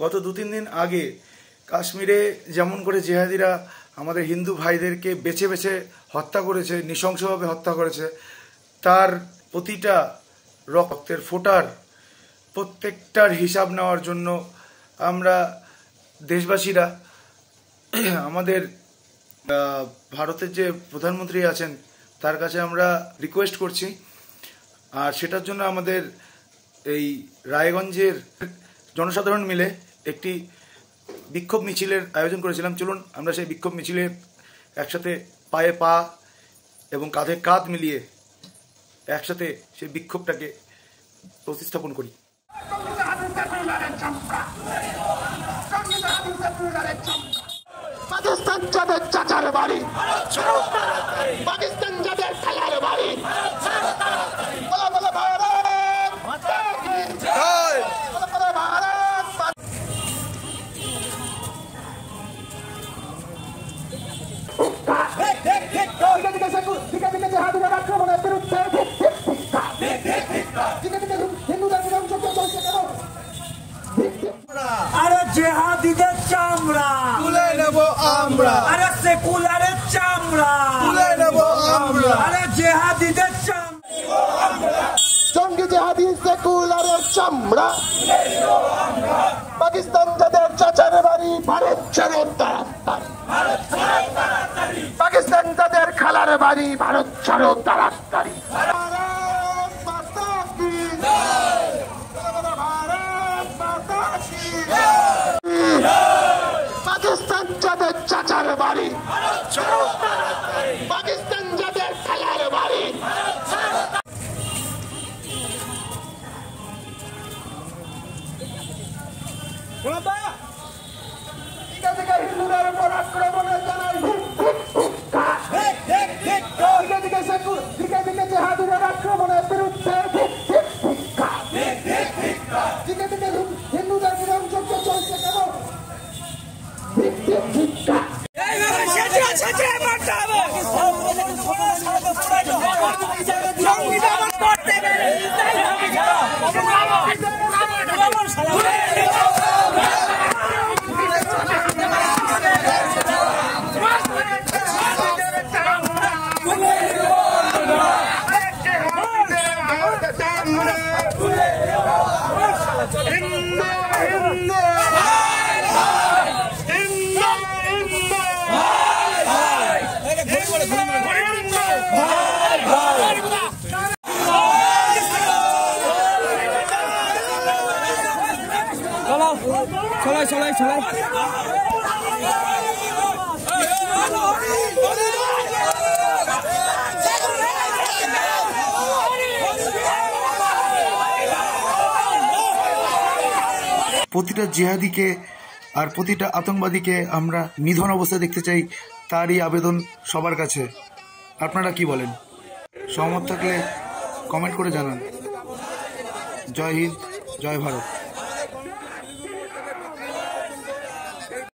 গত 2-3 দিন আগে কাশ্মীরে যেমন করে জিহাদিরা আমাদের হিন্দু ভাইদেরকে বেছে বেছে হত্যা করেছে, নৃশংসভাবে হত্যা করেছে, তার প্রতিটা রক্তের ফোঁটার প্রত্যেকটার হিসাব নেওয়ার জন্য আমরা দেশবাসীরা আমাদের ভারতের যে প্রধানমন্ত্রী আছেন তার কাছে আমরা রিকোয়েস্ট করছি। আর সেটার জন্য আমাদের এই রায়গঞ্জের জনসাধারণ মিলে একটি বিক্ষোভ মিছিলের আয়োজন করেছিলাম। চলুন আমরা সেই বিক্ষোভ মিছিলে একসাথে পায়ে পা এবং কাঁধে কাঁধ মিলিয়ে একসাথে সেই বিক্ষোভটাকে প্রতিস্থাপন করি। পাকিস্তান যাদের চাচার বাড়ি, পাকিস্তান যাদের খালার বাড়ি, আক্রমণের বিরুদ্ধে আরে জেহাদিদের চামড়া তুলে নেব আমরা, আরে সেকুলারের চামড়া তুলে নেব আমরা, আরে জেহাদিদের চামড়া, জঙ্গি জেহাদি সেকুলারের চামড়া, পাকিস্তান যাদের চাচার বাড়ি, ভারত ছাড়ো তাড়াতাড়ি, পাকিস্তান যাদের খালার বাড়ি, ভারত ছাড়ো তাড়াতাড়ি। পাকিস্তান যাদের চাচার বাড়ি, পাকিস্তান যাদের খালার বাড়ি, হিন্দুদের উপর আক্রমণে জানাই জেহাদিদের আক্রমণের বিরুদ্ধে হিন্দুদের নিরঞ্জনকে চলছে কেন? চলাই প্রতিটা জিহাদিকে আর প্রতিটা আতঙ্কবাদীকে আমরা নিধন অবস্থায় দেখতে চাই, তারই আবেদন সবার কাছে। আপনারা কি বলেন? সহমত থাকলে কমেন্ট করে জানান। জয় হিন্দ, জয় ভারত।